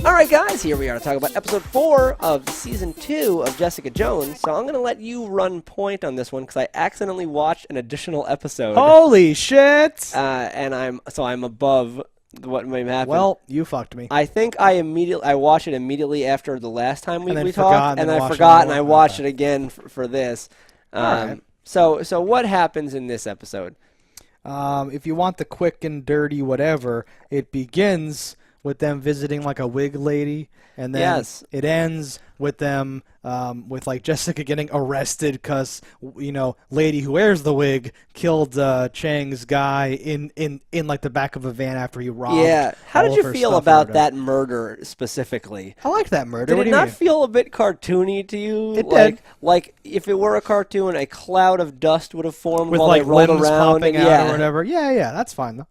All right, guys, here we are to talk about episode 4 of season 2 of Jessica Jones. So I'm going to let you run point on this one because I accidentally watched an additional episode. Holy shit! And I'm above what may happen. Well, you fucked me. I think I watched it immediately after the last time we forgot, talked, and I forgot, and I watched it again for this. All right. So what happens in this episode? If you want the quick and dirty whatever, it begins with them visiting like a wig lady, and then it ends with them with like Jessica getting arrested because lady who wears the wig killed Chang's guy in like the back of a van after he robbed. Yeah, how did you feel about that murder specifically? I like that murder. Did it not feel a bit cartoony to you? It did. Like if it were a cartoon, a cloud of dust would have formed with while like they rolled limbs around popping out or whatever. Yeah, that's fine though.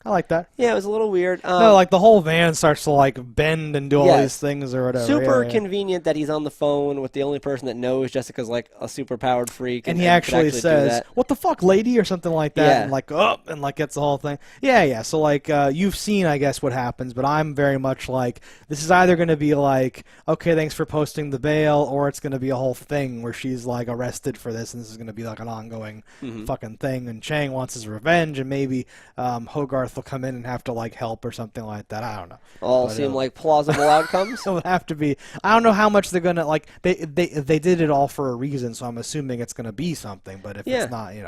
I like that. Yeah, it was a little weird. No, like the whole van starts to like bend and do all these things or whatever. Super convenient that he's on the phone with the only person that knows Jessica's like a super powered freak. And he actually says, "What the fuck, lady?" or something like that. Yeah. And like, up and like gets the whole thing. Yeah. So like, you've seen, I guess, what happens, but I'm very much like, this is either going to be like, okay, thanks for posting the bail, or it's going to be a whole thing where she's like arrested for this, and this is going to be like an ongoing fucking thing. And Chang wants his revenge, and maybe Hogarth will come in and have to like help or something like that. I don't know. All seem like plausible outcomes. It'll have to be. I don't know how much they're gonna like. They did it all for a reason, so I'm assuming it's gonna be something. But if it's not, I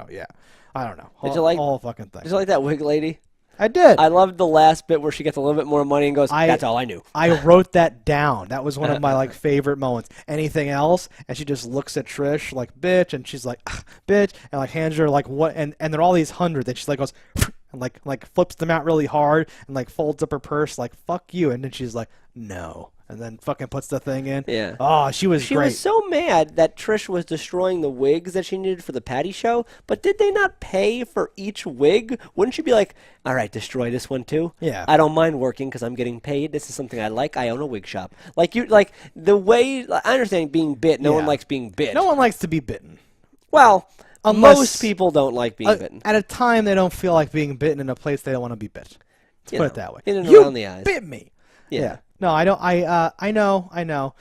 don't know. Did you like whole fucking thing? Did you like that wig lady? I did. I loved the last bit where she gets a little bit more money and goes, "That's all I knew." I wrote that down. That was one of my like favorite moments. Anything else? And she just looks at Trish like, "Bitch," and she's like, "Bitch," and like hands her like what? And there are all these hundreds, and she's like goes. And like flips them out really hard and like folds up her purse like fuck you, and then she's like no, and then fucking puts the thing in. Yeah. Oh, she was great. She was so mad that Trish was destroying the wigs that she needed for the Patty show, but did they not pay for each wig? Wouldn't she be like, all right, destroy this one too? Yeah. I don't mind working because I'm getting paid. This is something I like. I own a wig shop. Like the way I understand being bit. No one likes being bit. No one likes to be bitten. Well. Most people don't like being bitten. At a time, they don't feel like being bitten in a place they don't want to be bit. Let's put it that way. In and around the eyes. Bit me. Yeah. No, I don't. I know.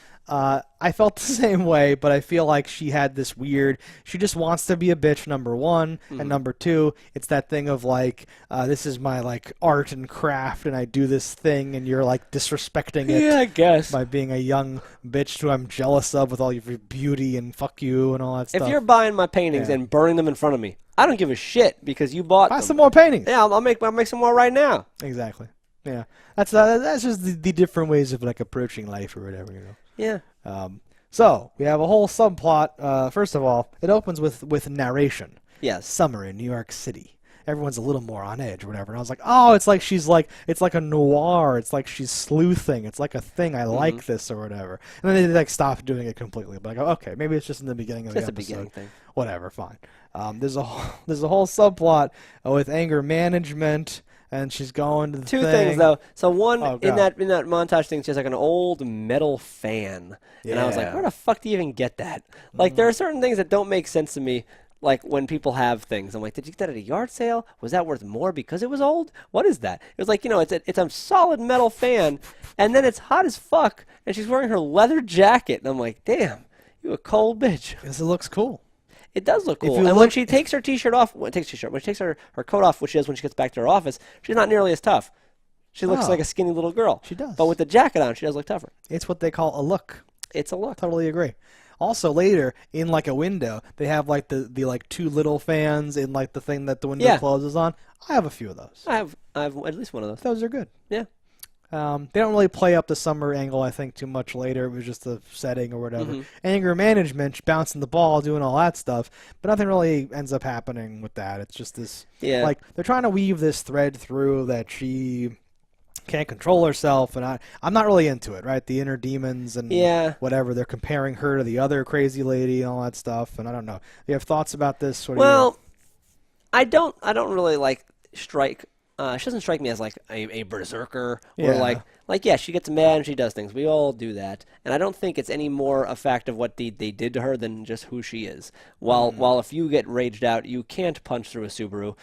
I felt the same way, but I feel like she had this weird. She just wants to be a bitch. Number one, and number two, it's that thing of like, this is my like art and craft, and I do this thing, and you're like disrespecting it. Yeah, I guess by being a young bitch who I'm jealous of with all your beauty and fuck you and all that stuff. If you're buying my paintings and burning them in front of me, I don't give a shit because you bought them. Buy some more paintings. Yeah, I'll make some more right now. Exactly. Yeah, that's just the different ways of like approaching life or whatever, Yeah. So we have a whole subplot. First of all, it opens with narration. Yes. Summer in New York City. Everyone's a little more on edge or whatever. And I was like, oh, it's like it's like a noir. It's like she's sleuthing. It's like a thing. I like this or whatever. And then they like stop doing it completely. But I go, okay, maybe it's just in the beginning of the episode. Just a beginning thing. Whatever, fine. There's a whole subplot with anger management. And she's going to the Two things though. So one in that montage thing, she has like an old metal fan, and I was like, where the fuck do you even get that? Like, there are certain things that don't make sense to me. Like when people have things, I'm like, did you get that at a yard sale? Was that worth more because it was old? What is that? It was like, it's a solid metal fan, and then it's hot as fuck, and she's wearing her leather jacket, and I'm like, damn, you a cold bitch. Because it looks cool. It does look cool. And when she takes her t-shirt off, when she takes her coat off, which she does when she gets back to her office, she's not nearly as tough. She looks like a skinny little girl. She does. But with the jacket on, she does look tougher. It's what they call a look. It's a look. Totally agree. Also, later, in like a window, they have like the like two little fans in like the thing that the window closes on. I have a few of those. I have at least one of those. Those are good. Yeah. They don't really play up the summer angle, I think, too much later. It was just the setting or whatever. Anger management, bouncing the ball, doing all that stuff. But nothing really ends up happening with that. It's just this, like, they're trying to weave this thread through that she can't control herself, and I'm not really into it, right? The inner demons and whatever. They're comparing her to the other crazy lady and all that stuff, and I don't know. Do you have thoughts about this? I don't really like strike. She doesn't strike me as like a berserker or like she gets mad and she does things. We all do that, and I don't think it's any more a fact of what they did to her than just who she is. While if you get raged out, you can't punch through a Subaru.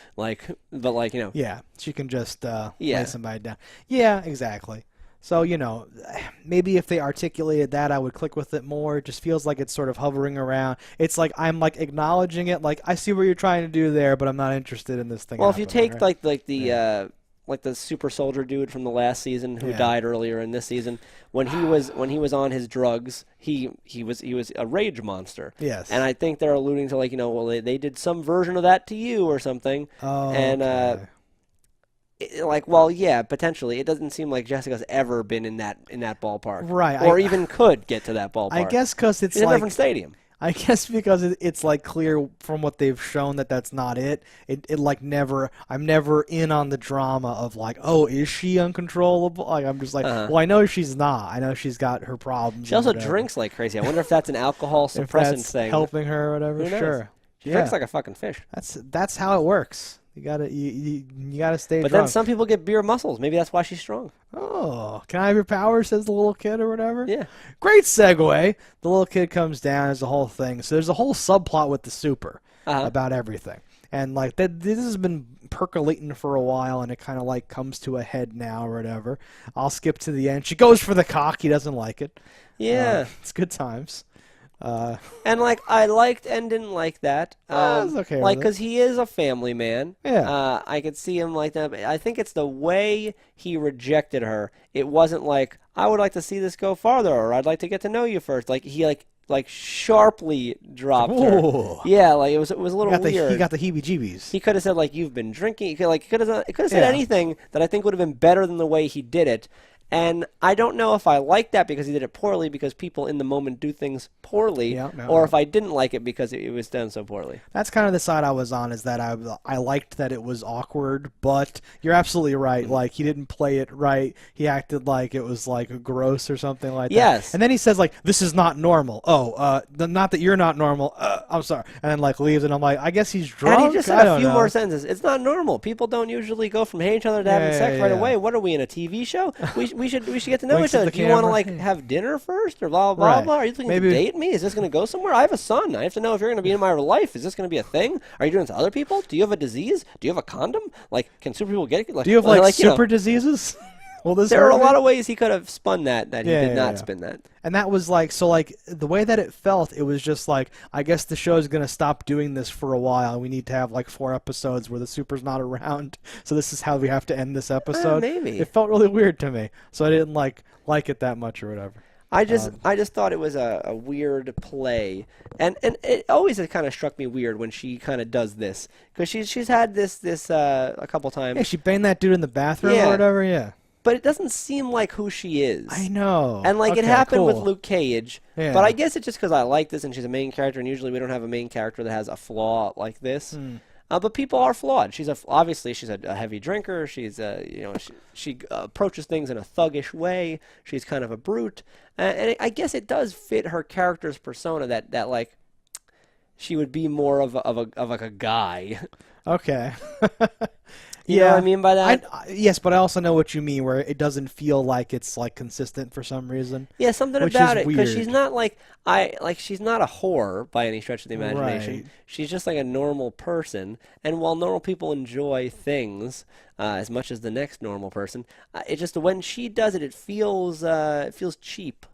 Yeah, she can just lay somebody down. Yeah, exactly. So, maybe if they articulated that, I would click with it more. It just feels like it's sort of hovering around. It's like I'm like acknowledging it, like I see what you're trying to do there, but I'm not interested in this thing. Well, if you happening, take right? like the super soldier dude from the last season who died earlier in this season, when he was on his drugs, he was a rage monster. Yes. And I think they're alluding to like, well, they did some version of that to you or something. Oh. And Okay. well, yeah, potentially. It doesn't seem like Jessica's ever been in that ballpark, Right, or even could get to that ballpark. I guess because it's She's in a like different stadium. I guess because it's like clear from what they've shown that that's not it. It like never. I'm never in on the drama of like, oh, is she uncontrollable? Like I'm just like, well, I know she's not. I know she's got her problems. She also drinks like crazy. I wonder if that's an alcohol if suppressant that's thing. helping her or whatever. Who knows? Sure. She drinks like a fucking fish. That's how it works. You gotta stay But drunk. then some people get beer muscles. Maybe that's why she's strong. Oh, can I have your power? Says the little kid or whatever. Yeah. Great segue. The little kid comes down. There's a whole thing. So there's a whole subplot with the super about everything, and like this has been percolating for a while, and it kind of like comes to a head now or whatever. I'll skip to the end. She goes for the cock. He doesn't like it. Yeah. It's good times. And like I liked and didn't like that. I was okay with like it. because he is a family man. Yeah. I could see him like that. But I think it's the way he rejected her. It wasn't like I would like to see this go farther, or I'd like to get to know you first. Like he like sharply dropped Ooh. her. Yeah, like it was a little weird. He got the heebie-jeebies. He could have said like you've been drinking. He could have said Yeah. anything that I think would have been better than the way he did it. And I don't know if I like that because he did it poorly, because people in the moment do things poorly, Yeah, no, or no. if I didn't like it because it was done so poorly. That's kind of the side I was on, is that I liked that it was awkward, but you're absolutely right. Like, he didn't play it right. He acted like it was, like, gross or something like that. Yes. And then he says, like, this is not normal. Oh, not that you're not normal. I'm sorry. And then, like, leaves, and I'm like, I guess he's drunk? And he just I said a don't few know. more sentences. It's not normal. People don't usually go from hating each other to having sex right yeah. away. What are we, in a TV show? We should get to know Winks each at other. the Do you want to camera. like have dinner first, or blah blah Right. blah? Are you looking Maybe- to date me? Is this going to go somewhere? I have a son. I have to know if you're going to be in my life. Is this going to be a thing? Are you doing it to other people? Do you have a disease? Do you have a condom? Like, can super people get it? Like, Do you have, like, you know, super diseases? Well, this there are a hurt lot me? of ways he could have spun that he Yeah, did yeah, not yeah. spin that. And that was like, so like the way that it felt, it was just like, I guess the show's going to stop doing this for a while. We need to have like 4 episodes where the super's not around. So this is how we have to end this episode. Maybe. It felt really weird to me. So I didn't like it that much or whatever. I just thought it was a weird play, and it always kind of struck me weird when she kind of does this, because she's had this a couple times. Yeah, she banged that dude in the bathroom Yeah. or whatever, yeah. But it doesn't seem like who she is. I know. And like it Okay, happened with cool. Luke Cage, Yeah. but I guess it's just because I like this and she's a main character, and usually we don't have a main character that has a flaw like this. But people are flawed. Obviously she's a heavy drinker. She's she approaches things in a thuggish way. She's kind of a brute, and I guess it does fit her character's persona that like she would be more of like a guy. Okay. You know what I mean by that? Yes, but I also know what you mean, where it doesn't feel like it's like consistent for some reason. Yeah, something Which about is it, because she's weird. not she's not a whore by any stretch of the imagination. Right. She's just like a normal person, and while normal people enjoy things as much as the next normal person, it just when she does it, it feels cheap.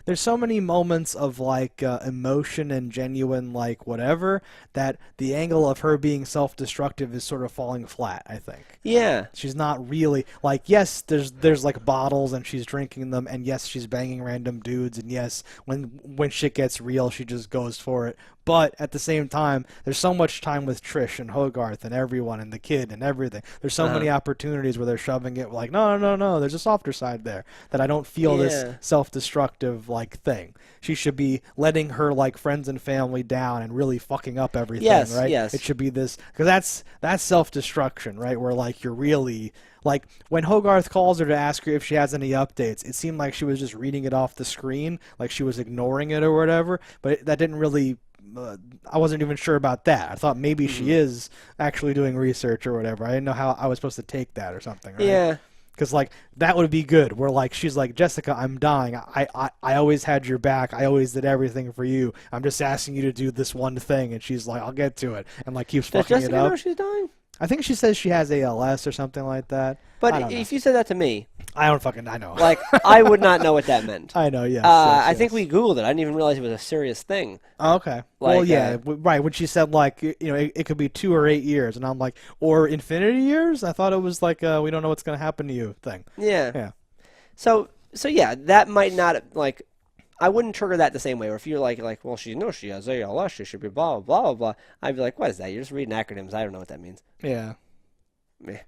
There's so many moments of like emotion and genuine like whatever that the angle of her being self-destructive is sort of falling flat, I think. Yeah. She's not really like, yes, there's like bottles and she's drinking them, and yes, she's banging random dudes, and yes, when shit gets real, she just goes for it. But at the same time, there's so much time with Trish and Hogarth and everyone and the kid and everything. There's so many opportunities where they're shoving it like, no, there's a softer side there, that I don't feel Yeah. this self-destructive like thing. She should be letting her like friends and family down and really fucking up everything, Yes, right? yes. It should be this, because that's self-destruction, right? Where like you're really like, when Hogarth calls her to ask her if she has any updates, it seemed like she was just reading it off the screen, like she was ignoring it or whatever. But that didn't really. I wasn't even sure about that. I thought maybe she is actually doing research or whatever. I didn't know how I was supposed to take that or something. Right? Yeah. Because like that would be good. Where like she's like, Jessica, I'm dying. I always had your back. I always did everything for you. I'm just asking you to do this one thing, and she's like, I'll get to it, and like keeps Does fucking Jessica it up. know she's dying? I think she says she has ALS or something like that. I But don't know. if you said that to me, I don't fucking. I know. Like, I would not know what that meant. I know. Yes. I think we Googled it. I didn't even realize it was a serious thing. Oh, okay. Like, well, yeah, right. When she said like, it could be 2 or 8 years, and I'm like, or infinity years. I thought it was like, we don't know what's gonna happen to you thing. Yeah. Yeah. So yeah, that might not like. I wouldn't trigger that the same way. Or if you're like, well, she knows she has ALS, she should be blah blah blah blah. I'd be like, what is that? You're just reading acronyms. I don't know what that means. Yeah. Meh.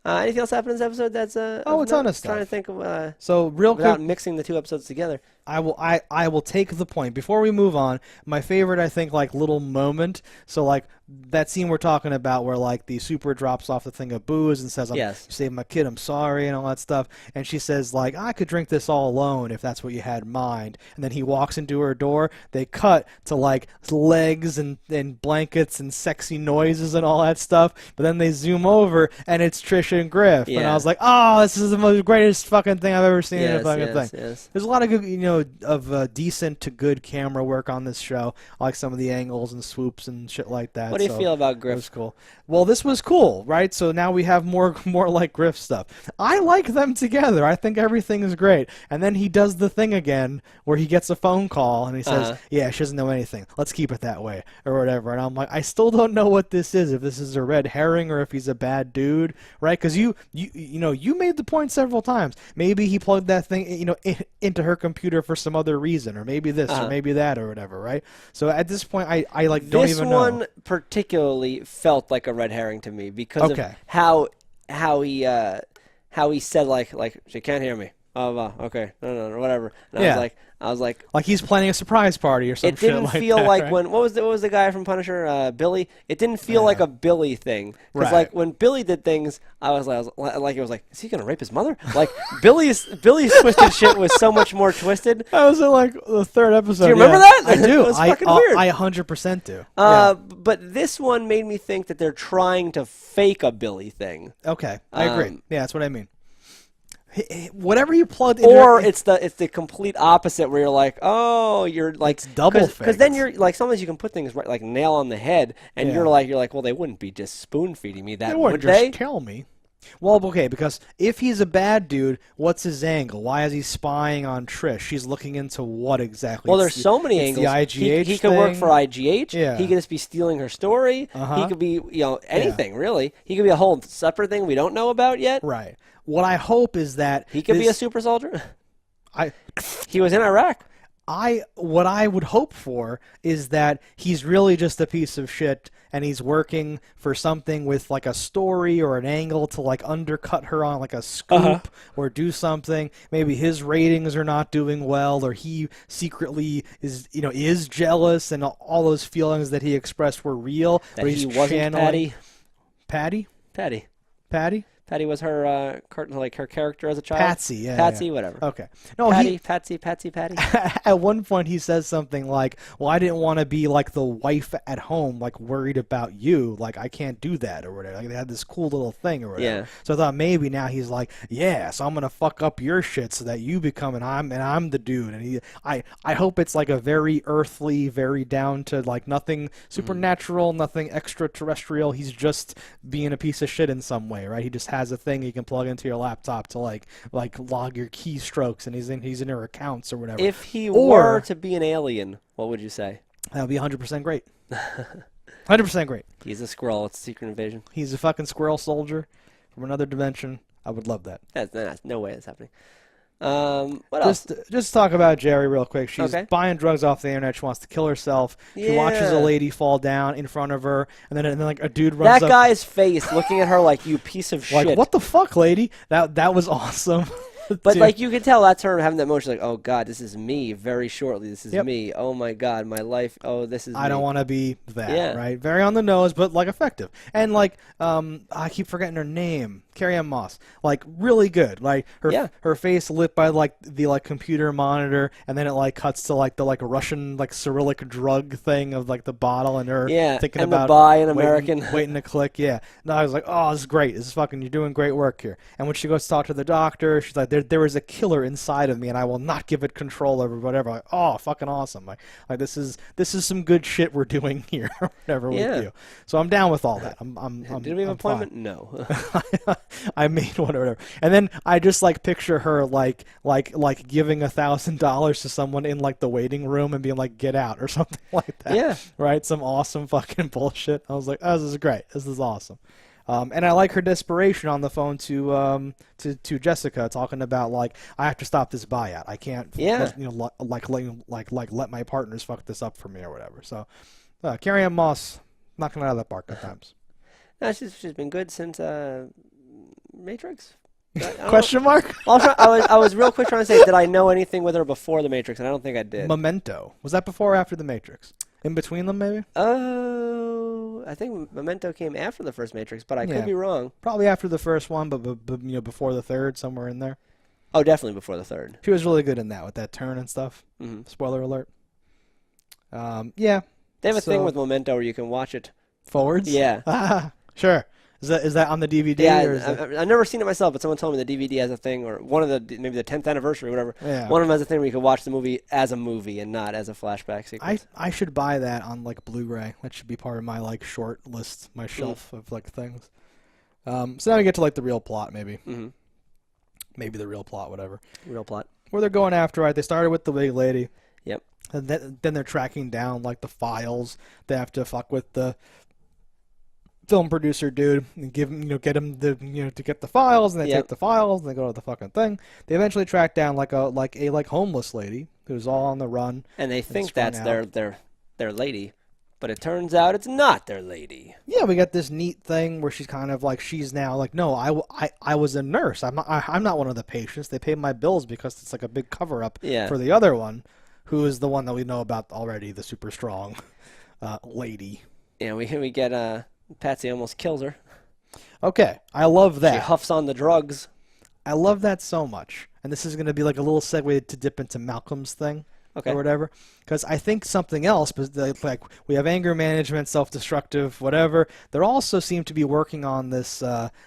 Anything else happened in this episode? That's a ton of stuff. Trying to think of so real without quick, mixing the 2 episodes together. I will take the point before we move on. My favorite, I think, like little moment. So like that scene we're talking about, where like the super drops off the thing of booze and says, "You saved my kid. I'm sorry," and all that stuff. And she says like, "I could drink this all alone if that's what you had in mind." And then he walks into her door. They cut to like legs and blankets and sexy noises and all that stuff. But then they zoom over and it's Trisha and Griff. And I was like, "Oh, this is the most greatest fucking thing I've ever seen in a fucking thing." Yes. There's a lot of good, of decent to good camera work on this show. I like some of the angles and swoops and shit like that. What do you feel about Griff? It was cool. Well, this was cool, right? So now we have more like Griff stuff. I like them together. I think everything is great. And then he does the thing again where he gets a phone call and he says, "Yeah, she doesn't know anything. Let's keep it that way," or whatever. And I'm like, I still don't know what this is. If this is a red herring or if he's a bad dude, right? Because you made the point several times. Maybe he plugged that thing, into her computer for some other reason, or maybe this, or maybe that, or whatever, right? So at this point, I like don't even know. This one particularly felt like a red herring to me because of how he said like she can't hear me. Oh, okay, no, whatever. And I was like, he's planning a surprise party or something. It didn't feel that, like right? when what was the guy from Punisher, Billy? It didn't feel like a Billy thing because like when Billy did things, I was like, is he gonna rape his mother? Like Billy's twisted shit was so much more twisted. I was in like the 3rd episode. Do you remember that? I do. It was fucking weird. I 100% do. But this one made me think that they're trying to fake a Billy thing. Okay, I agree. Yeah, that's what I mean. Whatever you plugged in, or it's the complete opposite where you're like, oh, you're like it's double fake. Because then you're like, sometimes you can put things right, like nail on the head, and you're like, well, they wouldn't be just spoon feeding me that, would they? Just tell me. Well, okay, because if he's a bad dude, what's his angle? Why is he spying on Trish? She's looking into what exactly? Well, there's so many angles. The IGH he could work for IGH. Yeah. He could just be stealing her story. He could be, anything really. He could be a whole separate thing we don't know about yet. Right. What I hope is that he could be a super soldier. He was in Iraq. What I would hope for is that he's really just a piece of shit and he's working for something with like a story or an angle to like undercut her on like a scoop or do something. Maybe his ratings are not doing well, or he secretly is jealous, and all those feelings that he expressed were real. That he wasn't Patty. Patty? Patty? Patty was her her character as a child. Patsy, Patsy, whatever. Okay. No, Patsy. At one point, he says something like, "Well, I didn't want to be like the wife at home, like worried about you. Like I can't do that or whatever." Like they had this cool little thing or whatever. Yeah. So I thought maybe now he's like, "Yeah, so I'm gonna fuck up your shit so that you become I'm the dude." And I hope it's like a very earthly, very down to like nothing supernatural, nothing extraterrestrial. He's just being a piece of shit in some way, right? He just has a thing you can plug into your laptop to like log your keystrokes, and he's in her accounts or whatever. If he were to be an alien, what would you say? That would be 100% great. 100% great. He's a squirrel. It's Secret Invasion. He's a fucking squirrel soldier from another dimension. I would love that. That's no way that's happening. What else? Just talk about Jerry real quick. She's buying drugs off the internet. She wants to kill herself. She watches a lady fall down in front of her, and then like a dude runs up. That guy's face looking at her like, you piece of shit. Like, what the fuck, lady? That was awesome. But like you can tell that's her having that emotion, like, oh god, this is me. Very shortly, this is me. Oh my god, my life. Oh, this is. I don't want to be that. Right? Very on the nose, but like effective. And like, I keep forgetting her name. Carrie-Anne Moss, like really good. Like her face lit by like the like computer monitor, and then it like cuts to like the like Russian like Cyrillic drug thing of like the bottle, and her thinking and about the buy an American waiting to click. Yeah, no, I was like, oh, this is great. This is fucking. You're doing great work here. And when she goes to talk to the doctor, she's like, there is a killer inside of me, and I will not give it control over whatever. Like, oh, fucking awesome. Like this is some good shit we're doing here, whatever with you. So I'm down with all that. Did we have an appointment? No. I made one or whatever. And then I just like picture her like giving $1,000 to someone in like the waiting room and being like, get out or something like that. Yeah. Right? Some awesome fucking bullshit. I was like, oh, this is great. This is awesome. And I like her desperation on the phone to Jessica, talking about like, I have to stop this buyout. I can't, let my partners fuck this up for me or whatever. So, Carrie-Anne Moss knocking it out of the park at times. No, she's been good since Matrix. Question mark? I was real quick trying to say, did I know anything with her before the Matrix? And I don't think I did. Memento, was that before or after the Matrix? In between them, maybe? Oh, I think Memento came after the first Matrix, but I could be wrong. Probably after the first one, but before the third, somewhere in there. Oh, definitely before the third. She was really good in that with that turn and stuff. Mm-hmm. Spoiler alert. Yeah. They have a thing with Memento where you can watch it forwards. Yeah. Sure. Is that on the DVD? Yeah, or I've never seen it myself, but someone told me the DVD has a thing, or one of maybe the 10th anniversary or whatever. Yeah. One of them has a thing where you can watch the movie as a movie and not as a flashback sequence. I should buy that on like Blu-ray. That should be part of my like short list, my shelf of like things. So now we get to like the real plot, maybe. Mm-hmm. Maybe the real plot, whatever. Real plot. Where they're going after, right? They started with the big lady. Yep. And then they're tracking down like the files. They have to fuck with the film producer dude and get him to get the files, and they take the files and they go to the fucking thing. They eventually track down like a homeless lady who's all on the run, and they think that's their lady, but it turns out it's not their lady. Yeah, we got this neat thing where she's kind of like, she's now like, no, I was a nurse. I'm not one of the patients. They pay my bills because it's like a big cover up for the other one, who is the one that we know about already, the super strong lady. Yeah, we get Patsy almost kills her. Okay, I love that. She huffs on the drugs. I love that so much. And this is going to be like a little segue to dip into Malcolm's thing or whatever. Because I think something else, but like we have anger management, self-destructive, whatever. They also seem to be working on this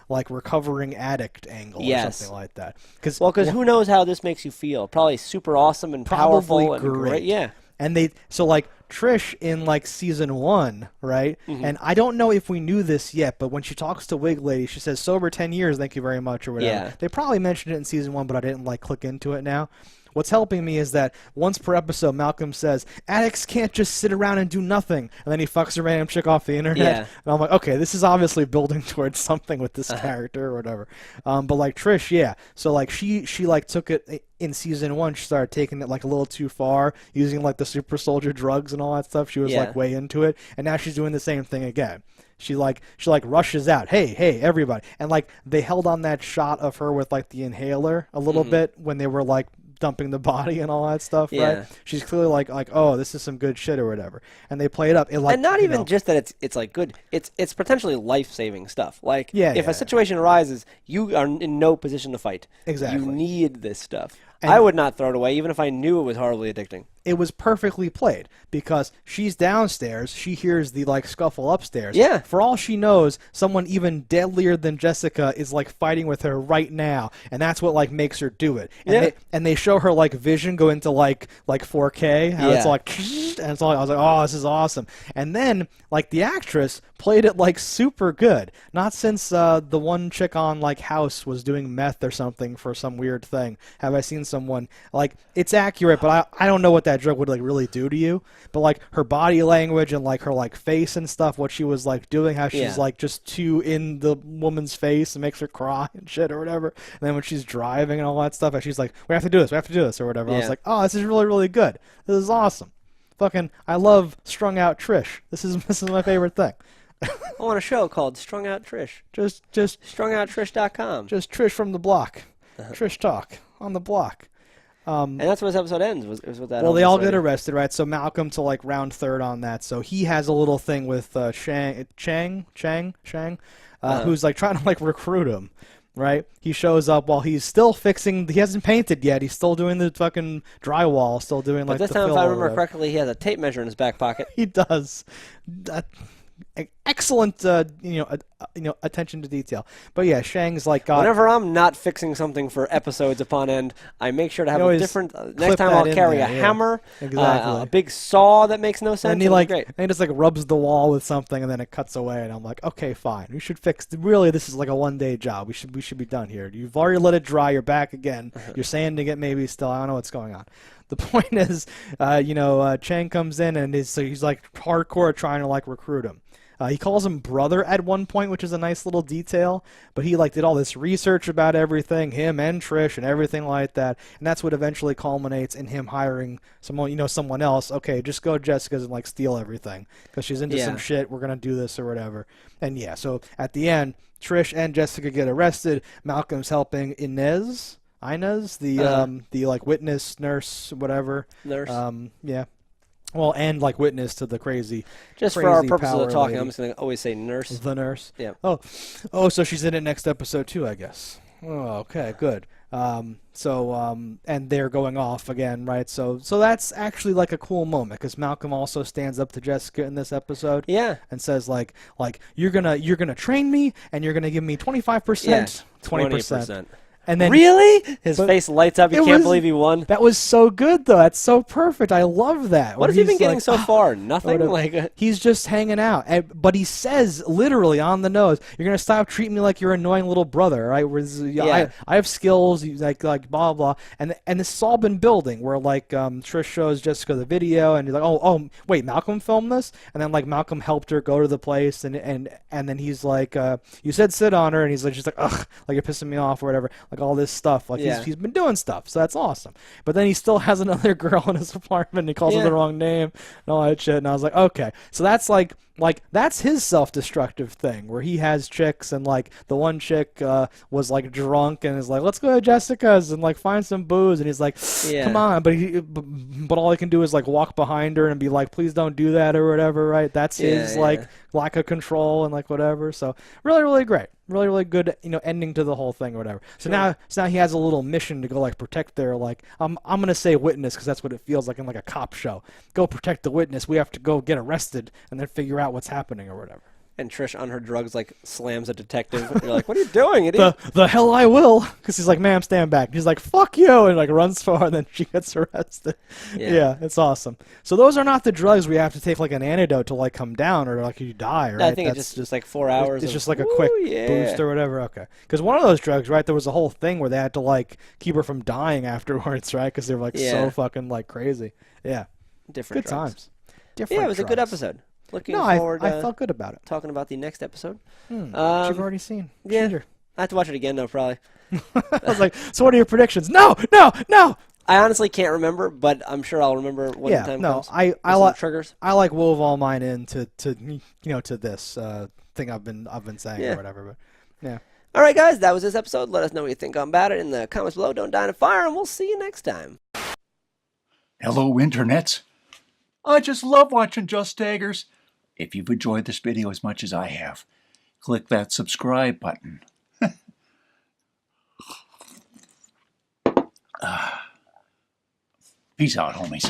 like recovering addict angle or something like that. Because who knows how this makes you feel? Probably super awesome and powerful and great. Yeah. And like Trish in like season 1, right? Mm-hmm. And I don't know if we knew this yet, but when she talks to Wig Lady, she says sober 10 years, thank you very much, or whatever. Yeah. They probably mentioned it in season 1, but I didn't like click into it now. What's helping me is that once per episode, Malcolm says, addicts can't just sit around and do nothing. And then he fucks a random chick off the internet. Yeah. And I'm like, okay, this is obviously building towards something with this character or whatever. But like Trish, yeah. So like she like took it in season 1. She started taking it like a little too far, using like the super soldier drugs and all that stuff. She was like way into it. And now she's doing the same thing again. She rushes out, hey, everybody. And like they held on that shot of her with like the inhaler a little bit when they were like dumping the body and all that stuff, right? She's clearly like, oh, this is some good shit or whatever. And they play it up. And not even just that it's like good. It's potentially life-saving stuff. Like if a situation arises, you are in no position to fight. Exactly. You need this stuff. And I would not throw it away, even if I knew it was horribly addicting. It was perfectly played because she's downstairs. She hears the like scuffle upstairs. Yeah. For all she knows, someone even deadlier than Jessica is like fighting with her right now, and that's what like makes her do it. And they show her like vision go into like 4K. How it's like, and it's all. I was like, oh, this is awesome. And then like the actress played it like super good. Not since the one chick on like House was doing meth or something for some weird thing have I seen someone like, it's accurate, but I don't know what that drug would like really do to you. But like her body language and like her like face and stuff, what she was like doing, how she's like just too in the woman's face and makes her cry and shit or whatever. And then when she's driving and all that stuff, and she's like, we have to do this or whatever. I was like, oh, this is really, really good. This is awesome. Fucking, I love strung out Trish. This is my favorite thing. I want a show called Strung Out Trish. Just StrungOutTrish.com. Just Trish from the block. Trish talk on the block. And that's where this episode ends. Was with that. Well, they all get arrested, right? So Malcolm to like round third on that. So he has a little thing with Chang, who's like trying to like recruit him, right? He shows up while he's still fixing. He hasn't painted yet. He's still doing the fucking drywall. Still doing like. But this time, if I remember correctly, he has a tape measure in his back pocket. He does. excellent attention to detail. But yeah, Shang's like got. Whenever I'm not fixing something for episodes upon end, I make sure to have a different. Next time that I'll in carry there, a yeah. hammer, Exactly. a big saw that makes no sense. And he great. and he just like rubs the wall with something, and then it cuts away. And I'm like, okay, fine. We should fix. Really, this is like a 1-day job. We should be done here. You've already let it dry. You're back again. You're sanding it maybe still. I don't know what's going on. The point is, Chang comes in and he's like hardcore trying to like recruit him. He calls him brother at one point, which is a nice little detail. But he like did all this research about everything, him and Trish and everything like that, and that's what eventually culminates in him hiring someone else. Okay, just go to Jessica's and like steal everything because she's into some shit. We're gonna do this or whatever. And yeah, so at the end, Trish and Jessica get arrested. Malcolm's helping Inez, the like witness nurse, whatever. Nurse. Yeah. Well, and like witness to the crazy. Just for our purposes of talking, I'm just going to always say nurse. The nurse. Yeah. Oh, so she's in it next episode too, I guess. Oh, okay, good. And they're going off again, right? So that's actually like a cool moment because Malcolm also stands up to Jessica in this episode. Yeah. And says like you're gonna train me and you're gonna give me 25%, 20%. And then really? His face lights up. You can't believe he won. That was so good, though. That's so perfect. I love that. What has he been getting so far? Nothing? He's just hanging out. But he says, literally, on the nose, you're going to stop treating me like your annoying little brother, right? I have skills, like blah, blah. And this has all been building, where, like, Trish shows Jessica the video, and he's like, oh, wait, Malcolm filmed this? And then, like, Malcolm helped her go to the place, and then he's like, you said sit on her, and he's like, just like, ugh, like, you're pissing me off or whatever. Like all this stuff, like he's been doing stuff, so that's awesome. But then he still has another girl in his apartment, and he calls her the wrong name and all that shit. And I was like, okay, so that's like that's his self-destructive thing, where he has chicks, and like the one chick was like drunk and is like, let's go to Jessica's and like find some booze, and he's like, come on, but all he can do is like walk behind her and be like, please don't do that or whatever, right? That's his like lack of control and like whatever. So really, really great. Really, really good, ending to the whole thing or whatever. So now he has a little mission to go like protect their like I'm gonna say witness because that's what it feels like in like a cop show. Go protect the witness. We have to go get arrested and then figure out what's happening or whatever. And Trish on her drugs like slams a detective. You're like, what are you doing, idiot? The hell I will, because he's like, ma'am, stand back. He's like, fuck you, and like runs far, and then she gets arrested. Yeah, it's awesome. So those are not the drugs we have to take like an antidote to like come down or like you die, right? I think it's just like 4 hours. It's just like a quick boost or whatever. Okay, because one of those drugs, right? There was a whole thing where they had to like keep her from dying afterwards, right? Because they're like so fucking like crazy. Yeah, different good drugs. Times. Different. Yeah, it was a good episode. Looking I forward. I felt good about it. Talking about the next episode. Which you've already seen. Yeah. Ginger. I have to watch it again though, probably. I was like, so what are your predictions? No. I honestly can't remember, but I'm sure I'll remember when the time comes. I like triggers. I like wove all mine into to this thing I've been saying or whatever. But yeah. All right, guys, that was this episode. Let us know what you think about it in the comments below. Don't die in a fire, and we'll see you next time. Hello, internets. I just love watching Just Daggers. If you've enjoyed this video as much as I have, click that subscribe button. Peace out, homies.